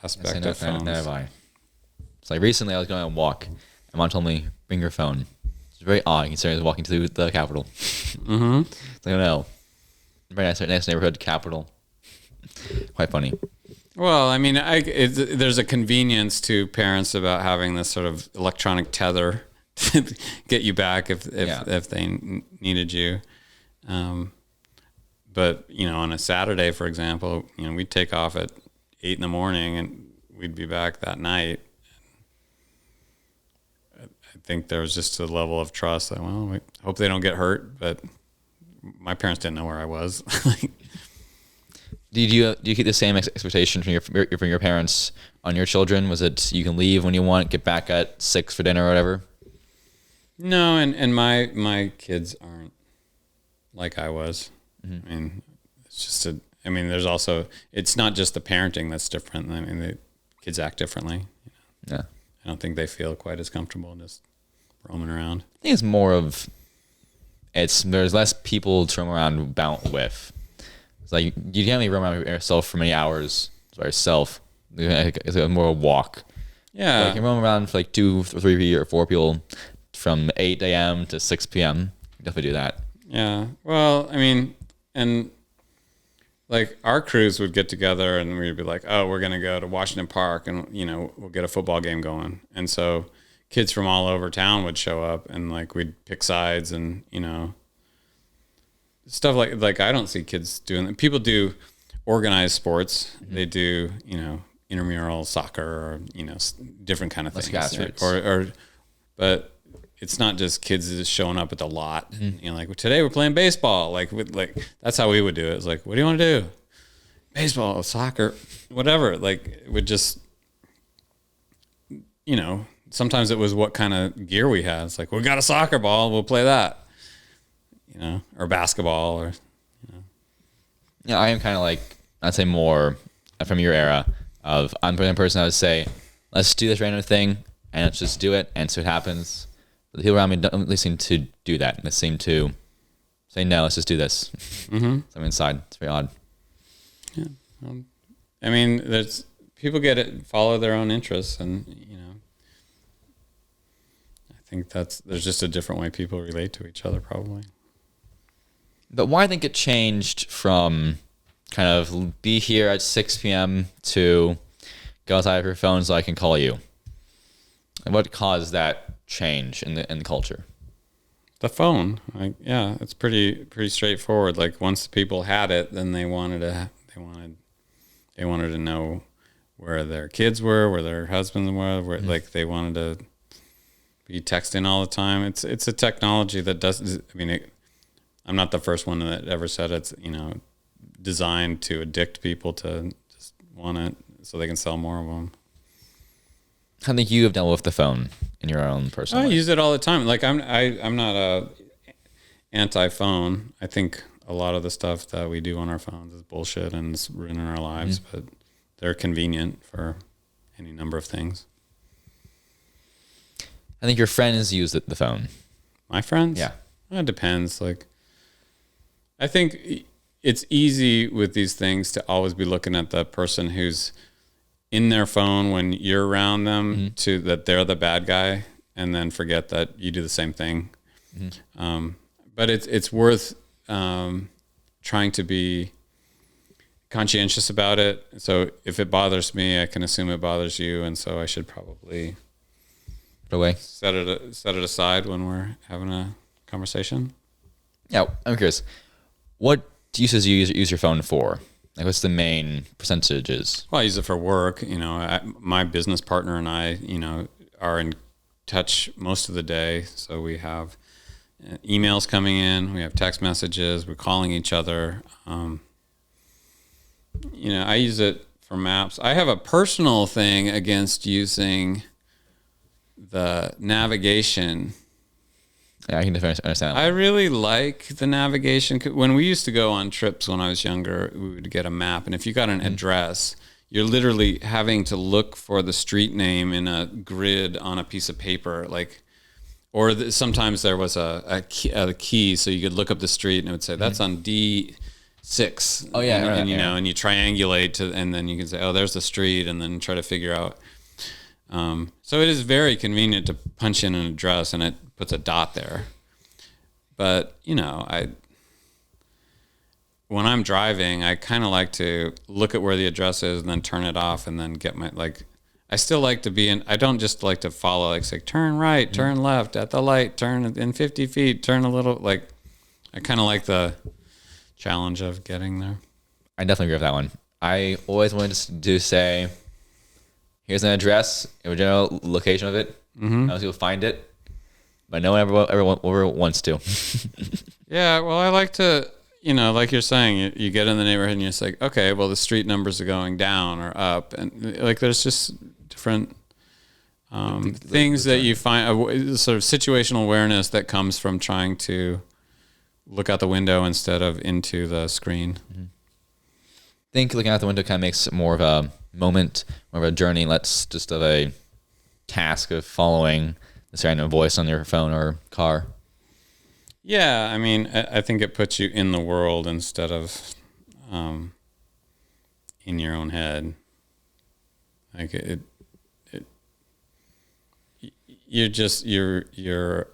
aspect of phones. Never have I. It's like recently I was going on a walk, and Mom told me, bring your phone. It's very odd considering I was walking to the Capitol. Mm-hmm. It's like, no. Very nice neighborhood, Capitol. Quite funny. Well, I mean, there's a convenience to parents about having this sort of electronic tether to get you back if they needed you. But, on a Saturday, for example, we'd take off at 8 a.m. and we'd be back that night. I think there was just a level of trust that, well, we hope they don't get hurt, but my parents didn't know where I was. Do you keep the same expectation from your parents on your children? Was it you can leave when you want, get back at 6 for dinner or whatever? No, and my kids aren't like I was. Mm-hmm. I mean, it's just there's also, it's not just the parenting that's different. I mean, the kids act differently. Yeah. I don't think they feel quite as comfortable just roaming around. I think it's more of, there's less people to roam around about with. It's like you can't really roam around yourself for many hours by yourself. It's more a walk. Yeah. Like you can roam around for like 2 or 3 or 4 people from 8 a.m. to 6 p.m. Definitely do that. Yeah. Well, I mean, and like our crews would get together and we'd be like, oh, we're going to go to Washington Park and, we'll get a football game going. And so kids from all over town would show up and like we'd pick sides and, stuff like I don't see kids doing that. People do organized sports. Mm-hmm. They do, intramural soccer or, different kind of things. But it's not just kids just showing up at the lot. Mm-hmm. Like today we're playing baseball. Like that's how we would do it. It's like, what do you want to do? Baseball, soccer, whatever. Like it would just, sometimes it was what kind of gear we had. It's like, we got a soccer ball, we'll play that. Or basketball, or. Yeah, I am kind of like, I'd say more from your era of, I'm the person I would say, let's do this random thing and let's just do it and see what happens. But the people around me don't really seem to do that. They seem to say, no, let's just do this. Mm-hmm. So I'm inside. It's very odd. Yeah. I mean, there's people follow their own interests, and think there's just a different way people relate to each other, probably. But why I think it changed from kind of be here at 6 p.m. to go outside of your phone so I can call you. And what caused that change in the culture? The phone, it's pretty straightforward. Like once the people had it, then they wanted to know where their kids were, where their husbands were, like they wanted to be texting all the time. It's a technology that does. I mean, I'm not the first one that ever said it's designed to addict people to just want it so they can sell more of them. How think you have dealt with the phone in your own personal life? I use it all the time. Like I'm not a anti-phone. I think a lot of the stuff that we do on our phones is bullshit and it's ruining our lives, but they're convenient for any number of things. I think your friends use the phone. My friends? Yeah. It depends. Like, I think it's easy with these things to always be looking at the person who's in their phone when you're around them to that they're the bad guy and then forget that you do the same thing. But it's worth trying to be conscientious about it. So if it bothers me, I can assume it bothers you. And so I should probably set it aside when we're having a conversation. Yeah, I'm curious. What uses do you use your phone for? Like, what's the main percentages? Well, I use it for work. My business partner and I, are in touch most of the day. So we have emails coming in, we have text messages, we're calling each other. I use it for maps. I have a personal thing against using the navigation. Yeah, I can definitely understand. I really like the navigation. When we used to go on trips when I was younger, we would get a map. And if you got an address, you're literally having to look for the street name in a grid on a piece of paper. Sometimes there was a key, so you could look up the street and it would say, that's on D6. Oh, yeah. And you triangulate and then you can say, oh, there's the street, and then try to figure out. So it is very convenient to punch in an address and it puts a dot there. But, when I'm driving, I kind of like to look at where the address is and then turn it off and then get I still like to be I don't just like to follow, say, turn right, turn left at the light, turn in 50 feet, turn a little, I kind of like the challenge of getting there. I definitely agree with that one. I always wanted to say, here's an address, a general location of it. Most people find it, but no one ever wants to. Yeah, well, I like to, like you're saying, you get in the neighborhood and you're just like, okay, well, the street numbers are going down or up. And there's just different things that you find, sort of situational awareness that comes from trying to look out the window instead of into the screen. I think looking out the window kind of makes it more of a moment, more of a journey, less just of a task of following this random voice on your phone or car. Yeah, I mean, I think it puts you in the world instead of in your own head. Like your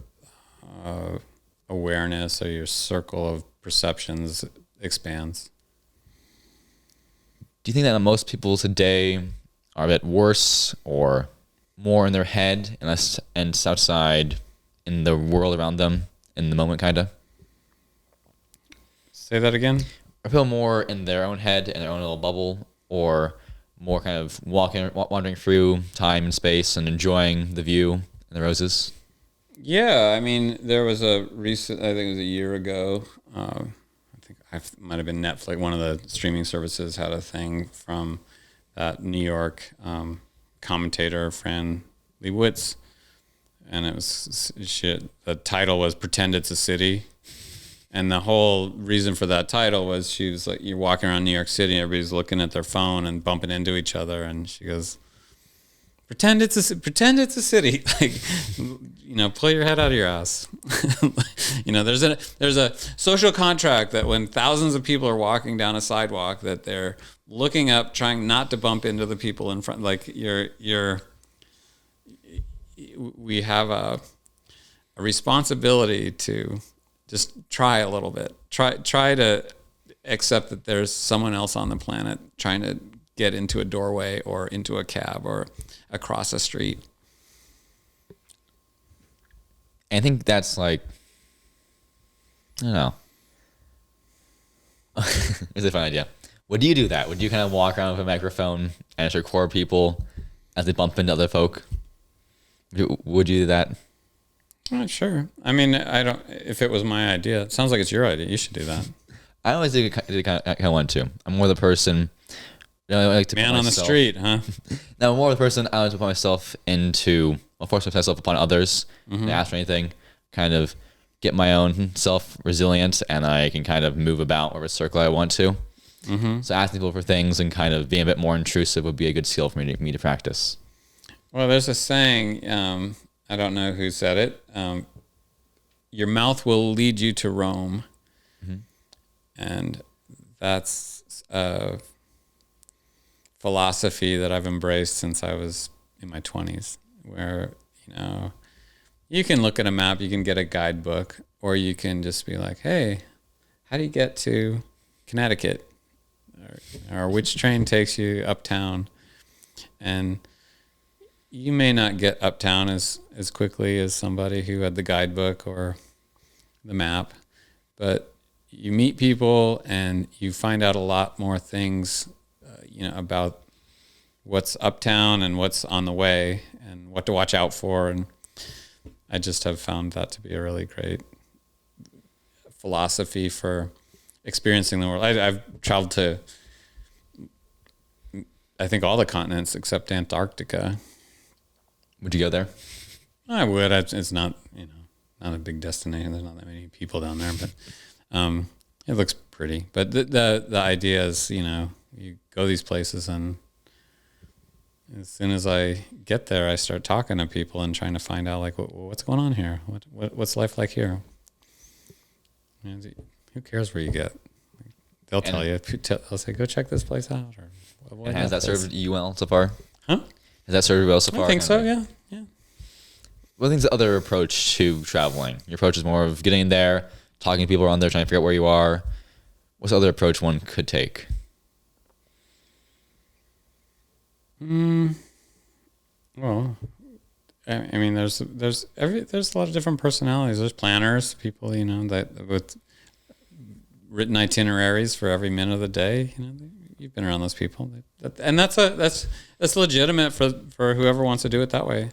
awareness or your circle of perceptions expands. Do you think that most people today are a bit worse or more in their head and less and outside in the world around them in the moment, kind of? Say that again? Are people more in their own head, in their own little bubble, or more kind of wandering through time and space and enjoying the view and the roses? Yeah, I mean, there was a recent, I think it was a year ago, I think it might have been Netflix, one of the streaming services had a thing from that New York commentator, Fran Lebowitz, and it was the title was Pretend It's a City. And the whole reason for that title was she was like, you're walking around New York City and everybody's looking at their phone and bumping into each other. And she goes, pretend it's a city. Like, pull your head out of your ass. There's a social contract that when thousands of people are walking down a sidewalk that they're looking up, trying not to bump into the people in front. Like we have a responsibility to just try a little bit. Try to accept that there's someone else on the planet trying to get into a doorway or into a cab or across a street. I think that's like, I don't know. It's a fun idea. Would you do that? Would you kind of walk around with a microphone and just record people as they bump into other folk? Would you do that? Not sure. I mean, I don't. If it was my idea, it sounds like it's your idea. You should do that. I always did kind of want to. I'm more the person. I like to Man on the street, huh? Now, I'm more the person. I like to put myself into. Well, force myself upon others. Mm-hmm. Ask for anything. Kind of get my own self resilient, and I can kind of move about whatever circle I want to. Mm-hmm. So asking people for things and kind of being a bit more intrusive would be a good skill for me to practice. Well, there's a saying. I don't know who said it. Your mouth will lead you to Rome. Mm-hmm. And that's a philosophy that I've embraced since I was in my 20s, where, you can look at a map, you can get a guidebook, or you can just be like, hey, how do you get to Connecticut? Or which train takes you uptown? And you may not get uptown as quickly as somebody who had the guidebook or the map, but you meet people and you find out a lot more things, about what's uptown and what's on the way and what to watch out for. And I just have found that to be a really great philosophy for experiencing the world. I've traveled to, I think, all the continents except Antarctica. Would you go there? I would. It's not, not a big destination. There's not that many people down there, but it looks pretty. But the idea is, you go these places, and as soon as I get there, I start talking to people and trying to find out, like, what's going on here? What's life like here? Who cares where you get? They'll tell you. They'll say, go check this place out. Or has that served you well so far? Huh? Has that served you well so far? I think so, yeah. What do you think is the other approach to traveling? Your approach is more of getting in there, talking to people around there, trying to figure out where you are. What's the other approach one could take? Well, I mean, there's a lot of different personalities. There's planners, people, that with written itineraries for every minute of the day. You've been around those people, and that's legitimate for whoever wants to do it that way.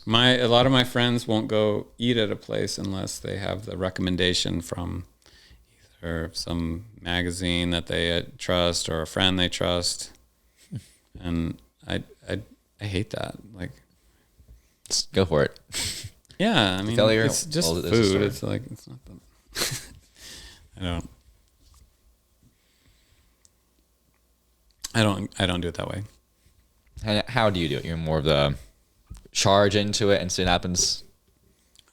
A lot of my friends won't go eat at a place unless they have the recommendation from either some magazine that they trust or a friend they trust, and I hate that. Like, just go for it. Yeah, I mean, it's just food. It's like, it's not the. I don't do it that way. How do you do it? You're more of the charge into it and see what happens?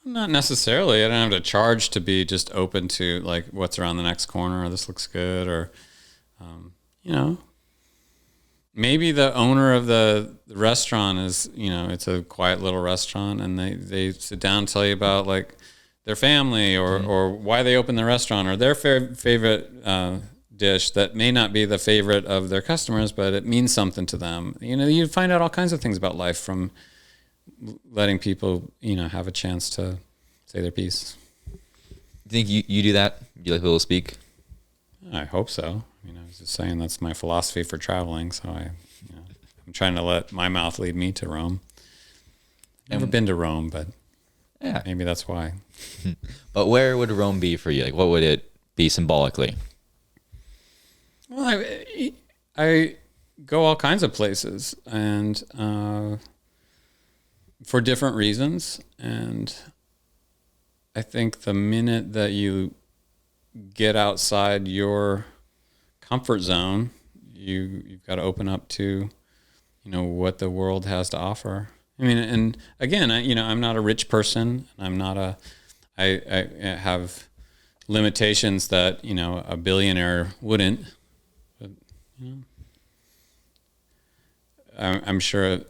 Not necessarily. I don't have to charge to be just open to, like, what's around the next corner, or this looks good, or, maybe the owner of the restaurant is, it's a quiet little restaurant, and they sit down and tell you about, like, their family or why they opened the restaurant, or their favorite dish that may not be the favorite of their customers, but it means something to them. You find out all kinds of things about life from letting people, have a chance to say their piece. Do you think you do that? Do you like people to speak? I hope so. I was just saying that's my philosophy for traveling. So I'm trying to let my mouth lead me to Rome. Never been to Rome, but yeah, maybe that's why. But where would Rome be for you? Like, what would it be symbolically? Well, I go all kinds of places, and for different reasons. And I think the minute that you get outside your comfort zone, you've got to open up to, what the world has to offer. I mean, and again, I'm not a rich person. I have limitations that, a billionaire wouldn't. But, I'm sure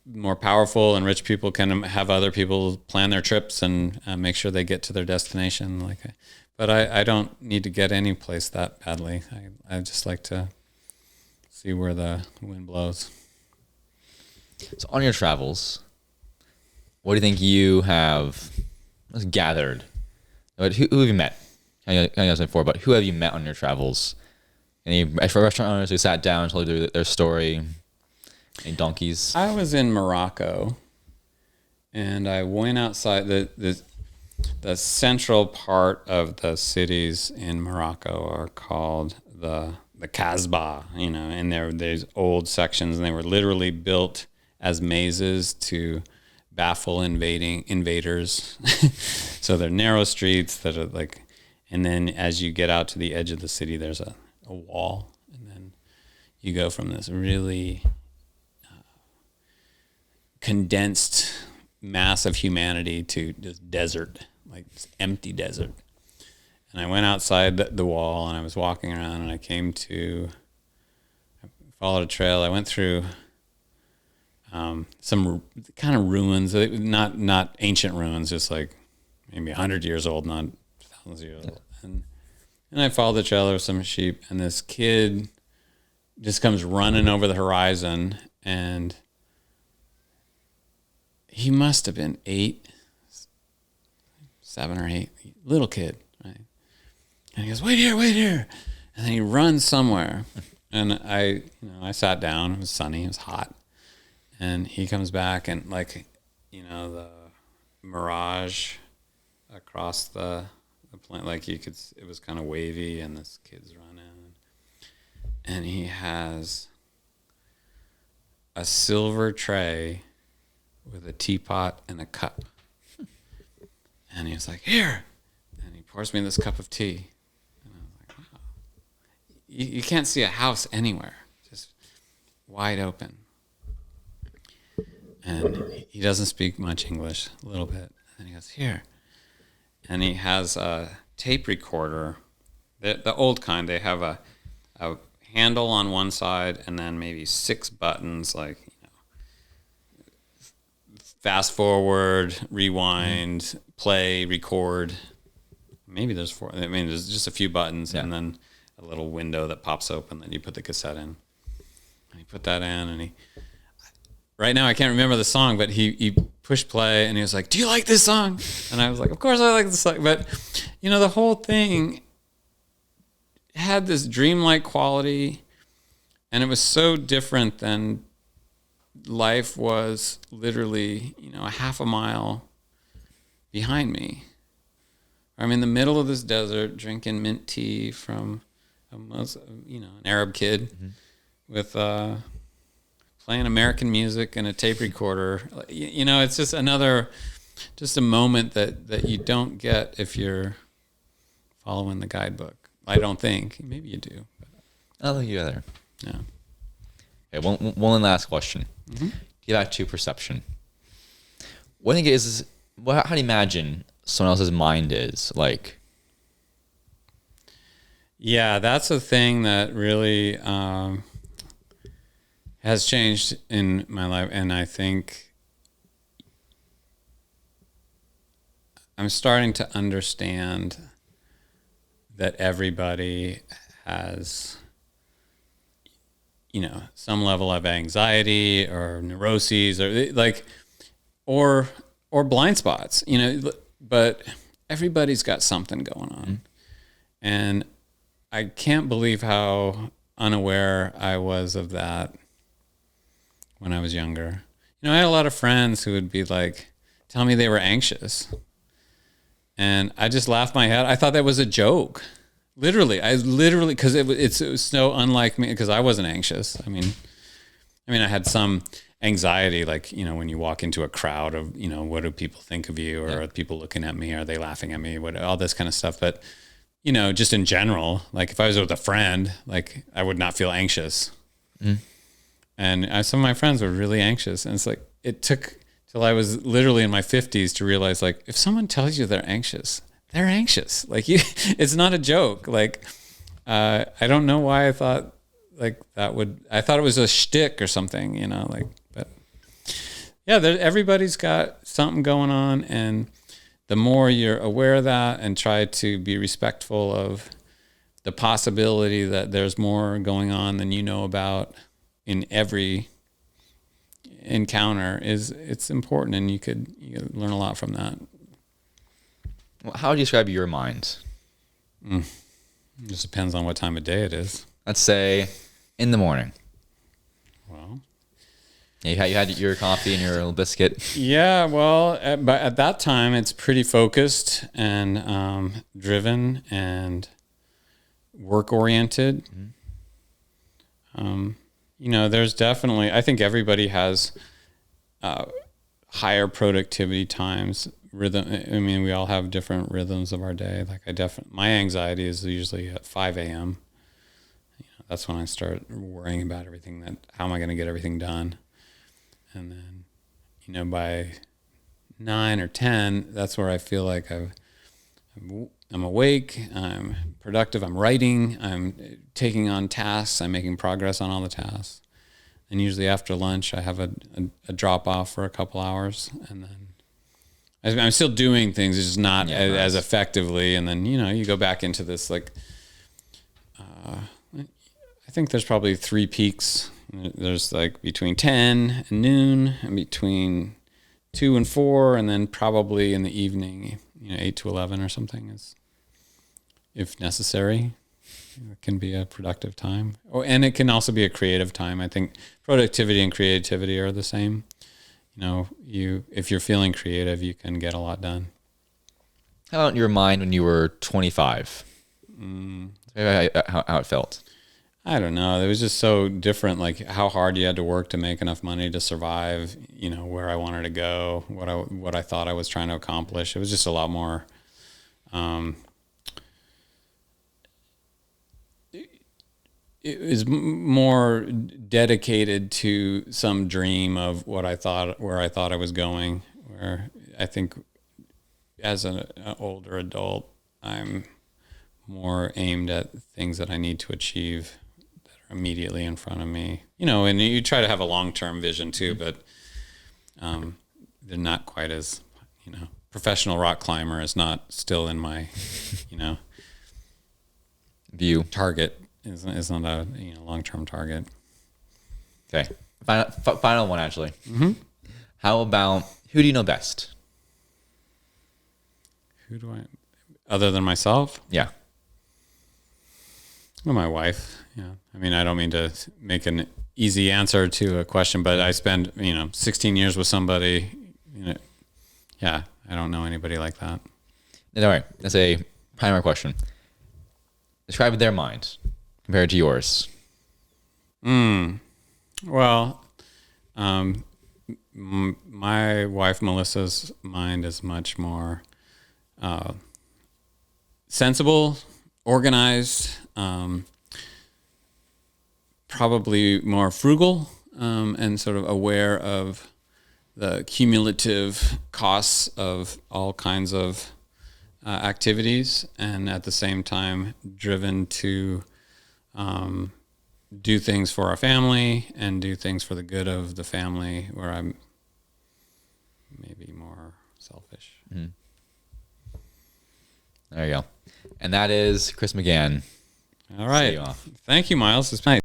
more powerful and rich people can have other people plan their trips and make sure they get to their destination. But I don't need to get any place that badly. I just like to see where the wind blows. So on your travels, what do you think you have gathered? Who have you met? I asked before, but who have you met on your travels? Any restaurant owners who sat down and told you their story? Any donkeys? I was in Morocco, and I went outside the central part of the cities in Morocco are called the Kasbah, and there's old sections, and they were literally built as mazes to baffle invaders. So they're narrow streets that are and then as you get out to the edge of the city, there's a wall, and then you go from this really condensed mass of humanity to just desert, like just empty desert. And I went outside the wall, and I was walking around, and I followed a trail. I went through some kind of ruins, not ancient ruins, just like maybe 100 years old, not thousands of years old. And I followed the trail of some sheep, and this kid just comes running over the horizon, and he must have been 7 or 8, little kid, right? And he goes, wait here. And then he runs somewhere. And I sat down. It was sunny. It was hot. And he comes back, and the mirage across the plant, it was kind of wavy, and this kid's running. And he has a silver tray with a teapot and a cup. And he was like, here. And he pours me this cup of tea. And I was like, wow. You can't see a house anywhere. Just wide open. And he doesn't speak much English, a little bit. And he goes, here. And he has a tape recorder. The old kind, they have a handle on one side and then maybe 6 buttons, fast forward, rewind, play, record. Maybe there's 4. I mean, there's just a few buttons, and then a little window that pops open that you put the cassette in. And he put that in, and right now I can't remember the song, but he pushed play, and he was like, do you like this song? And I was like, of course I like this song. But, the whole thing had this dreamlike quality, and it was so different than life was literally, a half a mile behind me. I'm in the middle of this desert drinking mint tea from an Arab kid with playing American music and a tape recorder. It's just just a moment that you don't get if you're following the guidebook. I don't think. Maybe you do. I don't think you either. Yeah. Okay, one last question. Mm-hmm. Get back to perception. What I think is how do you imagine someone else's mind is like? Yeah, that's a thing that really has changed in my life, and I think I'm starting to understand that everybody has, some level of anxiety or neuroses or blind spots, but everybody's got something going on. Mm-hmm. And I can't believe how unaware I was of that when I was younger. I had a lot of friends who would be tell me they were anxious. And I just laughed my head. I thought that was a joke. Literally, because it was so unlike me, because I wasn't anxious. I mean, I had some anxiety, when you walk into a crowd of, what do people think of you? Or are people looking at me? Are they laughing at me? All this kind of stuff. But, just in general, if I was with a friend, I would not feel anxious. Mm. And some of my friends were really anxious. And it's it took till I was literally in my 50s to realize, if someone tells you they're anxious, they're anxious. It's not a joke. I don't know why I thought I thought it was a shtick or something, but yeah, everybody's got something going on, and the more you're aware of that and try to be respectful of the possibility that there's more going on than you know about in every encounter, it's important, and you could learn a lot from that. Well, how would you describe your mind? It just depends on what time of day it is. Let's say in the morning. Well, You had your coffee and your little biscuit. yeah, well, but at that time, it's pretty focused and driven and work-oriented. There's definitely, I think everybody has higher productivity times. Rhythm. I mean, we all have different rhythms of our day. Like my anxiety is usually at 5 a.m. That's when I start worrying about everything. How am I going to get everything done? And then, by 9 or 10, that's where I feel like I'm awake, I'm productive, I'm writing, I'm taking on tasks, I'm making progress on all the tasks. And usually after lunch, I have a drop off for a couple hours, and then I'm still doing things, it's just not as effectively. And then, you go back into this, like, I think there's probably 3 peaks. There's like between 10 and noon, and between 2 and 4, and then probably in the evening, 8 to 11 or something is, if necessary, it can be a productive time. And it can also be a creative time. I think productivity and creativity are the same. If you're feeling creative, you can get a lot done. How about your mind when you were 25? How it felt? I don't know. It was just so different, like how hard you had to work to make enough money to survive, where I wanted to go, what I thought I was trying to accomplish. It was just a lot more, it was more dedicated to some dream of where I thought I was going, where I think as an older adult, I'm more aimed at things that I need to achieve that are immediately in front of me. And you try to have a long-term vision too, but they're not quite as, professional rock climber is not still in my, view. Target is not a long-term target. Okay. Final one, actually. Mm-hmm. How about, who do you know best? Who do other than myself? Yeah. Well, my wife. Yeah. I mean, I don't mean to make an easy answer to a question, but I spend, 16 years with somebody, yeah, I don't know anybody like that. All right. That's a primary question. Describe their mind compared to yours. Well, my wife Melissa's mind is much more sensible, organized, probably more frugal, and sort of aware of the cumulative costs of all kinds of activities, and at the same time driven to do things for our family and do things for the good of the family, where I'm maybe more selfish. Mm-hmm. There you go. And that is Chris Mcgann. All right. Thank you, Miles. It's nice.